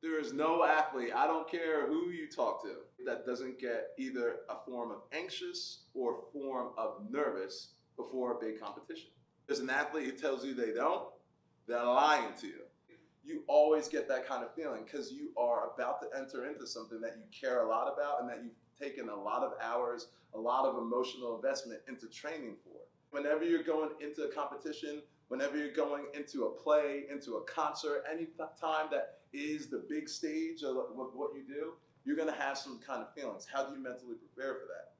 There is no athlete, I don't care who you talk to, that doesn't get either a form of anxious or a form of nervous before a big competition. There's an athlete who tells you they don't, they're lying to you. You always get that kind of feeling because you are about to enter into something that you care a lot about and that you've taken a lot of hours, a lot of emotional investment into training for. Whenever you're going into a competition, whenever you're going into a play, into a concert, any time that is the big stage of what you do, you're going to have some kind of feelings. How do you mentally prepare for that?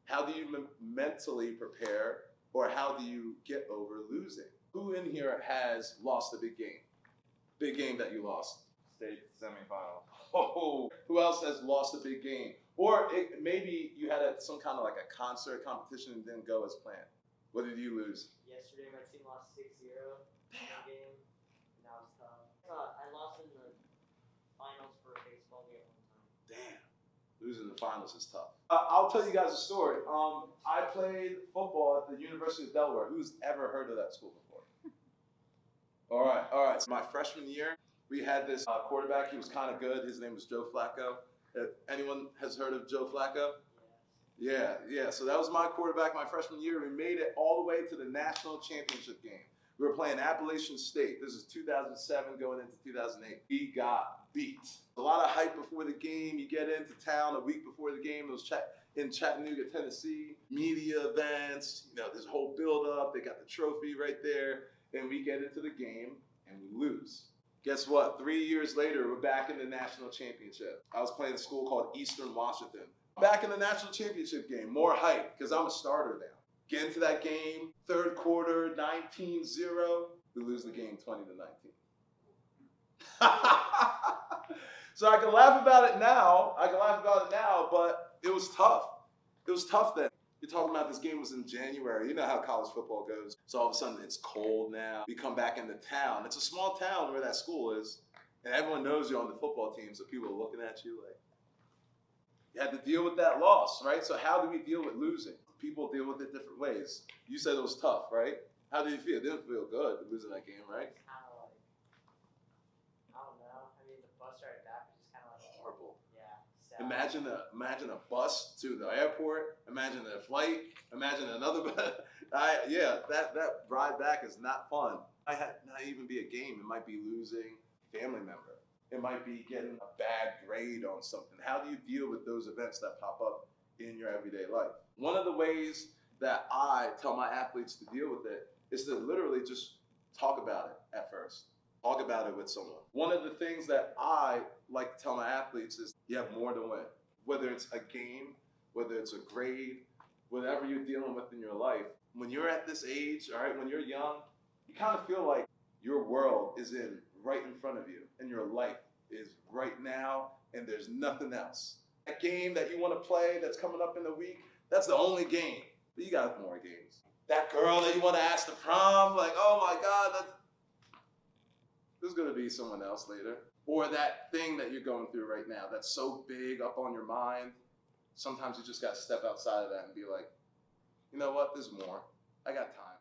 How do you mentally prepare, or how do you get over losing? Who in here has lost a big game? Big game that you lost? State semifinal. Oh, who else has lost a big game? Or maybe you had some kind of like a concert competition and didn't go as planned. What did you lose? Yesterday, my team lost 6-0 in the game. And that was tough. I lost in the finals for a baseball game one time. Damn. Losing the finals is tough. I'll tell you guys a story. I played football at the University of Delaware. Who's ever heard of that school before? All right. So my freshman year, we had this quarterback. He was kind of good. His name was Joe Flacco. Anyone has heard of Joe Flacco? Yeah. So that was my quarterback my freshman year. We made it all the way to the national championship game. We were playing Appalachian State. This is 2007 going into 2008. We got beat. A lot of hype before the game. You get into town a week before the game. It was in Chattanooga, Tennessee. Media events. There's a whole build-up. They got the trophy right there. Then we get into the game and we lose. Guess what? 3 years later, we're back in the national championship. I was playing a school called Eastern Washington. Back in the national championship game, more hype, because I'm a starter now. Get into that game, third quarter, 19-0. We lose the game 20-19. So I can laugh about it now. But it was tough. It was tough then. You're talking about this game was in January. You know how college football goes. So all of a sudden it's cold now. We come back into town. It's a small town where that school is. And everyone knows you're on the football team. So people are looking at you like, you had to deal with that loss, right? So how do we deal with losing? People deal with it different ways. You said it was tough, right? How did you feel? It didn't feel good losing that game, right? It's kind of like, I don't know. I mean, the bus ride back was just kind of like Horrible. Yeah. Sad. Imagine a bus to the airport. Imagine a flight. Imagine another bus. That ride back is not fun. It might not even be a game. It might be losing a family member. It might be getting a bad grade on something. How do you deal with those events that pop up in your everyday life? One of the ways that I tell my athletes to deal with it is to literally just talk about it at first. Talk about it with someone. One of the things that I like to tell my athletes is you have more to win. Whether it's a game, whether it's a grade, whatever you're dealing with in your life. When you're at this age, all right, when you're young, you kind of feel like your world is right in front of you and your life is right now and there's nothing else. That game that you want to play that's coming up in a week, that's the only game. But you got more games. That girl that you want to ask to prom, like, oh my God, there's going to be someone else later. Or that thing that you're going through right now that's so big up on your mind. Sometimes you just got to step outside of that and be like, you know what, there's more. I got time.